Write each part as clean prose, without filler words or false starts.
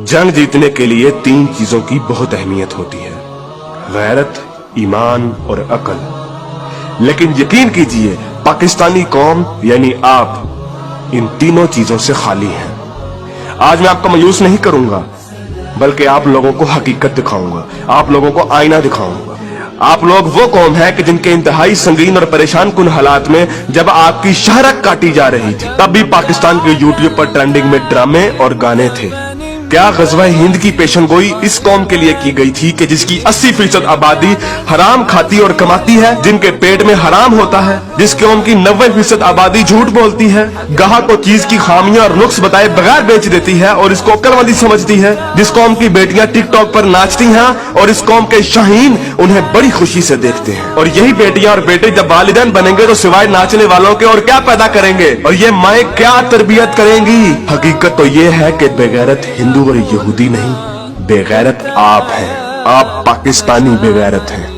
जंग जीतने के लिए 3 चीजों की बहुत अहमियत होती है, गैरत, ईमान और अकल। लेकिन यकीन कीजिए पाकिस्तानी कौम यानी आप इन तीनों चीजों से खाली हैं। आज मैं आपको मायूस नहीं करूंगा, बल्कि आप लोगों को हकीकत दिखाऊंगा, आप लोगों को आईना दिखाऊंगा। आप लोग वो कौम है कि जिनके इंतहाई संगीन और परेशान कुन हालात में जब आपकी शहरत काटी जा रही थी, तब भी पाकिस्तान के यूट्यूब पर ट्रेंडिंग में ड्रामे और गाने थे। क्या गज़वा हिंद की पेशनगोई इस कौम के लिए की गई थी कि जिसकी 80% आबादी हराम खाती और कमाती है, जिनके पेट में हराम होता है, जिस कौम की 90% आबादी झूठ बोलती है, गाहक को चीज की खामियां और नुक्स बताए बगैर बेच देती है और इसको अक्लमंदी समझती है, जिस कौम की बेटियां टिकटॉक पर नाचती हैं और इस कौम के शाहीन उन्हें बड़ी खुशी से देखते हैं। और यही बेटियां और बेटे जब वालिदैन बनेंगे तो सिवाय नाचने वालों के और क्या पैदा करेंगे, और ये माएं क्या तरबियत करेंगी। हकीकत तो ये है कि बेगैरत हिंदू और यहूदी नहीं, बेगैरत आप हैं। आप पाकिस्तानी बेगैरत हैं।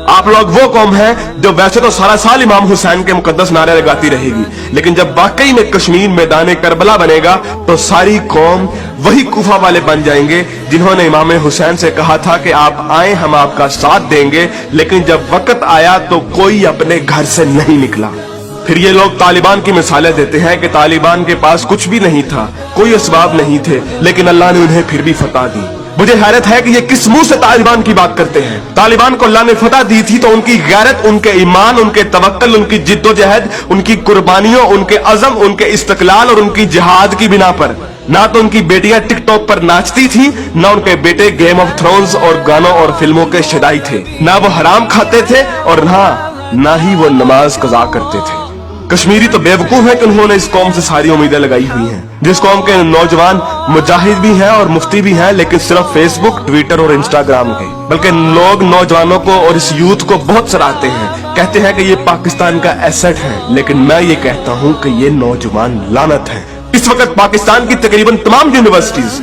आप लोग वो कौम है जो वैसे तो सारा साल इमाम हुसैन के मुकद्दस नारे लगाती रहेगी, लेकिन जब वाकई में कश्मीर मैदान करबला बनेगा तो सारी कौम वही कुफा वाले बन जाएंगे जिन्होंने इमाम हुसैन से कहा था कि आप आए, हम आपका साथ देंगे, लेकिन जब वक्त आया तो कोई अपने घर से नहीं निकला। फिर ये लोग तालिबान की मिसालें देते हैं कि तालिबान के पास कुछ भी नहीं था, कोई असबाब नहीं थे, लेकिन अल्लाह ने उन्हें फिर भी फतह दी। मुझे हैरत है कि ये किस मुंह से तालिबान की बात करते हैं। तालिबान को अल्लाह ने फतह दी थी तो उनकी गैरत, उनके ईमान, उनके तवक्कल, उनकी जिद्दोजहद, उनकी कुर्बानियों, उनके अज़म, उनके इस्तक़लाल और उनकी जिहाद की बिना पर। ना तो उनकी बेटियां टिकटॉक पर नाचती थी, ना उनके बेटे गेम ऑफ थ्रोन्स और गानों और फिल्मों के शदाई थे, ना वो हराम खाते थे और ना ही वो नमाज कज़ा करते थे। कश्मीरी तो बेवकूफ है कि उन्होंने इस कौम से सारी उम्मीदें लगाई हुई हैं, जिस कौम के नौजवान मुजाहिद भी हैं और मुफ्ती भी हैं, लेकिन सिर्फ फेसबुक, ट्विटर और इंस्टाग्राम के। बल्कि लोग नौजवानों को और इस यूथ को बहुत सराहते हैं, कहते हैं कि ये पाकिस्तान का एसेट है, लेकिन मैं ये कहता हूँ कि ये नौजवान लानत है। इस वक्त पाकिस्तान की तकरीबन तमाम यूनिवर्सिटीज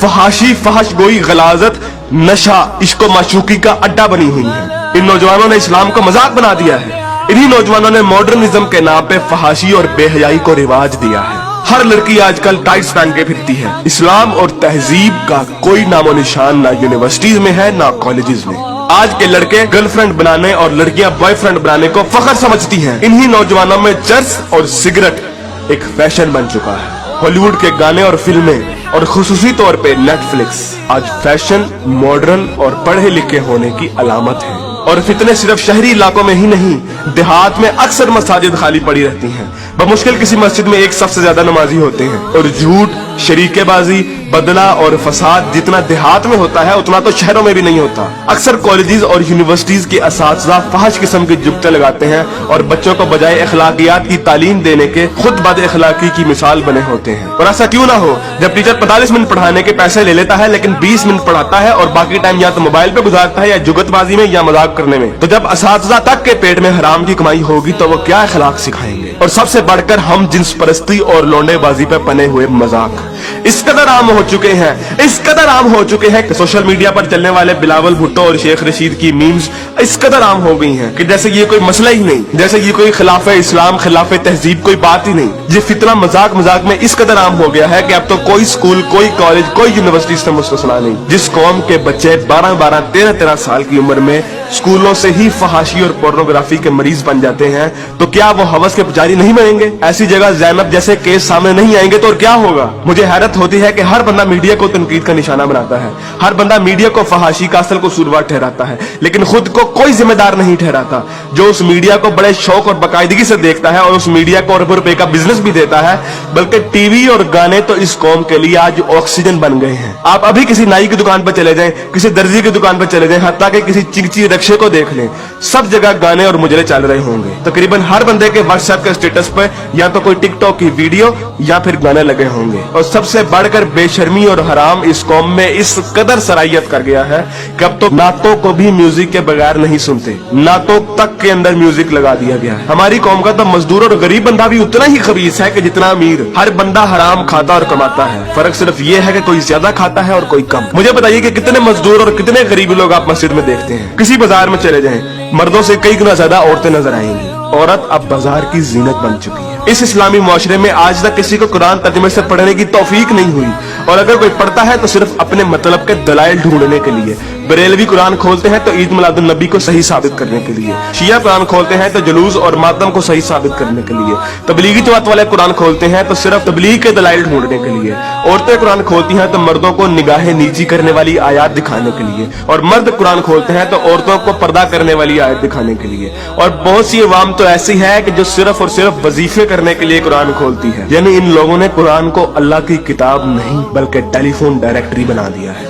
फहाशी, फहशगोई, गलाजत, नशा, इश्क व माशूकी का अड्डा बनी हुई है। इन नौजवानों ने इस्लाम को मजाक बना दिया है। इन्हीं नौजवानों ने मॉडर्निज्म के नाम पे फहाशी और बेहयाई को रिवाज दिया है। हर लड़की आजकल टाइट्स पहन के फिरती है। इस्लाम और तहजीब का कोई नामो निशान ना यूनिवर्सिटीज में है, ना कॉलेजेस में। आज के लड़के गर्लफ्रेंड बनाने और लड़कियां बॉयफ्रेंड बनाने को फख्र समझती हैं। इन्हीं नौजवानों में चर्च और सिगरेट एक फैशन बन चुका है। हॉलीवुड के गाने और फिल्में और खुसूसी तौर पे नेटफ्लिक्स आज फैशन, मॉडर्न और पढ़े लिखे होने की अलामत है। और फितने सिर्फ शहरी इलाकों में ही नहीं, देहात में अक्सर मसाजिद खाली पड़ी रहती हैं। बमुश्किल किसी मस्जिद में एक सबसे ज्यादा नमाजी होते हैं। और झूठ, शरीकेबाजी, बदला और फसाद जितना देहात में होता है उतना तो शहरों में भी नहीं होता। अक्सर कॉलेजेस और यूनिवर्सिटीज के असातिज़ा फहश किस्म के जुगते लगाते हैं और बच्चों को बजाय अखलाकियात की तालीम देने के खुद बद अखलाकी की मिसाल बने होते हैं। और ऐसा क्यों ना हो, जब टीचर 45 मिनट पढ़ाने के पैसे ले लेता है लेकिन 20 मिनट पढ़ाता है और बाकी टाइम या तो मोबाइल पे गुजारता है या जुगतबाजी में या मजाक करने में, तो जब असातिज़ा तक के पेट में हराम की कमाई होगी तो वो क्या अखलाक सिखाएंगे। और सबसे बढ़कर हम जिन्स परस्ती और लौंडेबाजी पे बने हुए मजाक इस कदर आम हो चुके हैं, इस कदर आम हो चुके हैं कि सोशल मीडिया पर चलने वाले बिलावल भुट्टो और शेख रशीद की मीम्स इस कदर आम हो गई हैं कि जैसे ये कोई मसला ही नहीं, जैसे ये कोई खिलाफे इस्लाम, खिलाफे तहजीब कोई बात ही नहीं। ये फितना मजाक मजाक में इस कदर आम हो गया है कि अब तो कोई स्कूल, कोई कॉलेज, कोई यूनिवर्सिटी से मुस्तस्ना नहीं। जिस कौम के बच्चे 12-12, 13-13 साल की उम्र में स्कूलों से ही फहाशी और पोर्नोग्राफी के मरीज बन जाते हैं, तो क्या वो हवस के पुजारी नहीं बनेंगे? ऐसी जगह ज़ैनब जैसे केस सामने नहीं आएंगे तो और क्या होगा? मुझे हैरत होती है कि हर बंदा मीडिया को तनकीद का निशाना बनाता है, हर बंदा मीडिया को फहाशी का असल कसूरवार ठहराता है, लेकिन खुद को कोई जिम्मेदार नहीं ठहराता, जो उस मीडिया को बड़े शौक और बाकायदगी से देखता है और उस मीडिया को अरबों रुपए का बिजनेस भी देता है। बल्कि टीवी और गाने तो इस कौम के लिए आज ऑक्सीजन बन गए हैं। आप अभी किसी नाई की दुकान पर चले जाएं, किसी दर्जी की दुकान पर चले जाएं, हत्ता कि किसी चिंची रिक्शे को देख लें, सब जगह गाने और मुजरे चल रहे होंगे। तकरीबन हर बंदे के व्हाट्सएप के स्टेटस पर या तो कोई टिकटॉक की वीडियो या फिर गाने लगे होंगे। और सबसे बढ़कर बेशर्मी और हराम इस कौम में इस कदर सराहियत कर गया है कि अब तो नातों को भी म्यूजिक के बगैर नहीं सुनते, नातों तक के अंदर म्यूजिक लगा दिया गया है। हमारी कौम का तो मजदूर और गरीब बंदा भी उतना ही खबीस है कि जितना अमीर। हर बंदा हराम खाता और कमाता है, फर्क सिर्फ ये है कि कोई ज्यादा खाता है और कोई कम। मुझे बताइए कि कितने मजदूर और कितने गरीब लोग आप मस्जिद में देखते हैं? किसी बाजार में चले जाएं, मर्दों से कई गुना ज्यादा औरतें नजर आएंगी। औरत अब बाजार की जीनत बन चुकी है। इस इस्लामी मुआशरे में आज तक किसी को कुरान तर्जुमे से पढ़ने की तौफीक नहीं हुई। और अगर कोई पढ़ता है तो सिर्फ अपने मतलब के दलाइल ढूंढने के लिए। बरेलवी कुरान खोलते हैं तो ईद मिलादुन नबी को सही साबित करने के लिए। शिया कुरान खोलते हैं तो जुलूस और मातम को सही साबित करने के लिए। तबलीगी जमात वाले कुरान खोलते हैं तो सिर्फ तबलीग के दलाइल ढूंढने के लिए। औरतें कुरान खोलती हैं तो मर्दों को निगाहें नीची करने वाली आयत दिखाने के लिए, और मर्द कुरान खोलते हैं तो औरतों को पर्दा करने वाली आयत दिखाने के लिए। और बहुत सी अवाम तो ऐसी है कि जो सिर्फ और सिर्फ वजीफे करने के लिए कुरान खोलती है। यानी इन लोगों ने कुरान को अल्लाह की किताब नहीं बल्कि टेलीफोन डायरेक्टरी बना दिया है।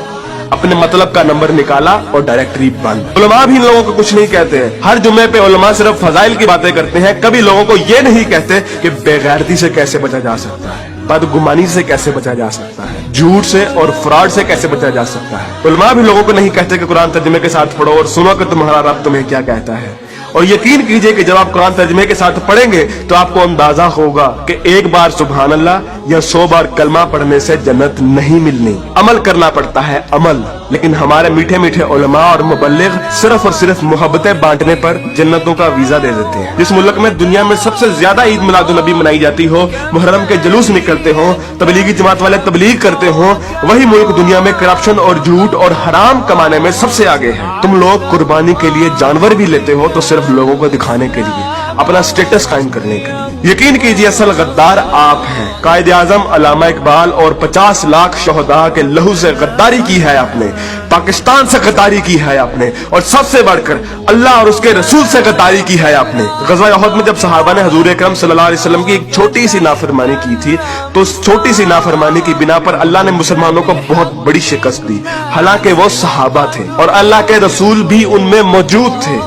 अपने मतलब का नंबर निकाला और डायरेक्टरी बंद। उलमा भी इन लोगों को कुछ नहीं कहते हैं। हर जुम्मे पे उलमा सिर्फ फजाइल की बातें करते हैं, कभी लोगों को ये नहीं कहते कि बेगैरती से कैसे बचा जा सकता है, बदगुमानी से कैसे बचा जा सकता है, झूठ से और फ्रॉड से कैसे बचा जा सकता है। उलमा भी लोगों को नहीं कहते कि कुरान तर्जुमे के साथ पढ़ो और सुनो कि तुम्हारा रब तुम्हें क्या कहता है। और यकीन कीजिए कि जब आप कुरान तर्जुमे के साथ पढ़ेंगे तो आपको अंदाजा होगा कि एक बार सुभान अल्लाह या 100 बार कलमा पढ़ने से जन्नत नहीं मिलनी। अमल करना पड़ता है, अमल। लेकिन हमारे मीठे मीठे उलमा और मुबल्लिग सिर्फ और सिर्फ मोहब्बतें बांटने पर जन्नतों का वीजा दे देते हैं। जिस मुल्क में दुनिया में सबसे ज्यादा ईद मिलादुन नबी मनाई जाती हो, मुहर्रम के जुलूस निकलते हो, तबलीगी जमात वाले तबलीग करते हो, वही मुल्क दुनिया में करप्शन और झूठ और हराम कमाने में सबसे आगे है। तुम लोग कुर्बानी के लिए जानवर भी लेते हो तो सिर्फ लोगों को दिखाने के लिए, अपना स्टेटस कायम करने के लिए। यकीन कीजिए असल गद्दार आप हैं। कायद आजम अल्लामा इकबाल और 50 लाख शोहदा के लहू से गद्दारी की है आपने, पाकिस्तान से गद्दारी की है आपने, और सबसे बढ़कर अल्लाह और उसके रसूल से गद्दारी की है आपने। ग़ज़वा उहद में जब सहाबा ने हुज़ूर अकरम सल्लल्लाहु अलैहि वसल्लम की एक छोटी सी नाफरमानी की थी, तो उस छोटी सी नाफरमानी की बिना पर अल्लाह ने मुसलमानों को बहुत बड़ी शिकस्त दी। हालांकि वो सहाबा थे और अल्लाह के रसूल भी उनमें मौजूद थे।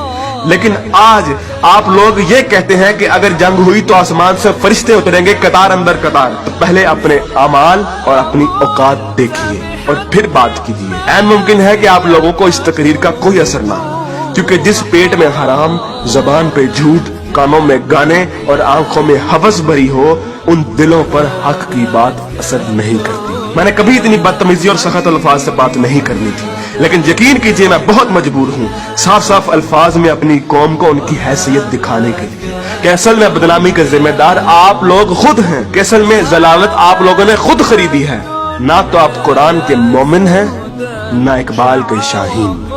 लेकिन आज आप लोग ये कहते हैं कि अगर जंग हुई तो आसमान से फरिश्ते उतरेंगे कतार अंदर कतार। तो पहले अपने अमाल और अपनी औकात देखिए और फिर बात कीजिए। ऐन मुमकिन है कि आप लोगों को इस तकरीर का कोई असर ना हो, क्योंकि जिस पेट में हराम, जबान पे झूठ, कानों में गाने और आंखों में हवस भरी हो, उन दिलों पर हक की बात असर नहीं करती। मैंने कभी इतनी बदतमीजी और सख्त अल्फाज से बात नहीं करनी थी, लेकिन यकीन कीजिए मैं बहुत मजबूर हूँ साफ साफ अल्फाज में अपनी कौम को उनकी हैसियत दिखाने के लिए कि असल में बदनामी के जिम्मेदार आप लोग खुद हैं, कि असल में जलालत आप लोगों ने खुद खरीदी है। ना तो आप कुरान के मोमिन हैं, ना इकबाल के शाहीन।